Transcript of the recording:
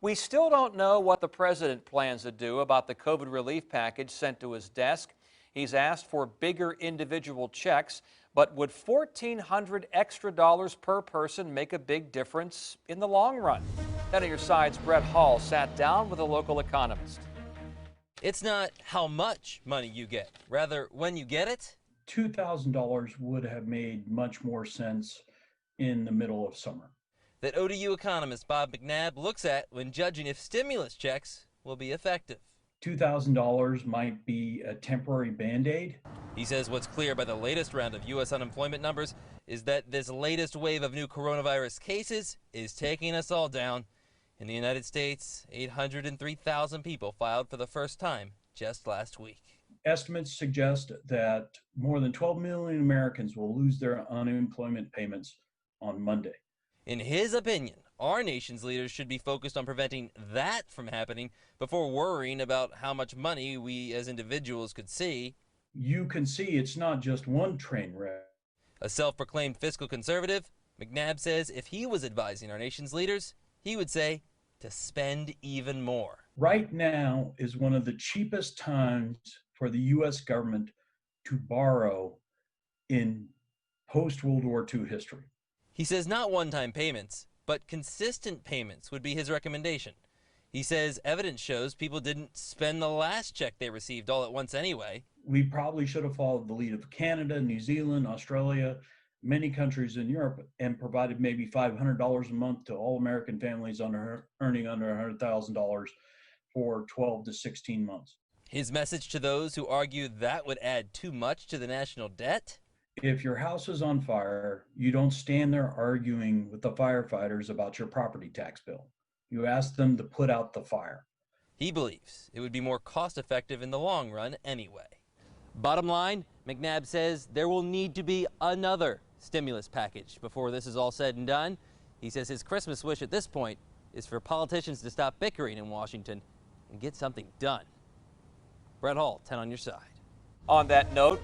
We still don't know what the president plans to do about the COVID relief package sent to his desk. He's asked for bigger individual checks, but would $1,400 extra per person make a big difference in the long run? 10 on your side's Brett Hall sat down with a local economist. It's not how much money you get, rather when you get it. $2,000 would have made much more sense in the middle of summer. That ODU economist Bob McNabb looks at when judging if stimulus checks will be effective. $2,000 might be a temporary Band-Aid. He says what's clear by the latest round of U.S. unemployment numbers is that this latest wave of new coronavirus cases is taking us all down. In the United States, 803,000 people filed for the first time just last week. Estimates suggest that more than 12 million Americans will lose their unemployment payments on Monday. In his opinion, our nation's leaders should be focused on preventing that from happening before worrying about how much money we as individuals could see. You can see it's not just one train wreck. A self-proclaimed fiscal conservative, McNabb says if he was advising our nation's leaders, he would say to spend even more. Right now is one of the cheapest times for the U.S. government to borrow in post-World War II history. He says not one-time payments, but consistent payments would be his recommendation. He says evidence shows people didn't spend the last check they received all at once anyway. We probably should have followed the lead of Canada, New Zealand, Australia, many countries in Europe, and provided maybe $500 a month to all American families earning under $100,000 for 12 to 16 months. His message to those who argue that would add too much to the national debt? If your house is on fire, you don't stand there arguing with the firefighters about your property tax bill. You ask them to put out the fire. He believes it would be more cost-effective in the long run anyway. Bottom line, McNabb says there will need to be another stimulus package before this is all said and done. He says his Christmas wish at this point is for politicians to stop bickering in Washington and get something done. Brett Hall, 10 on your side. On that note,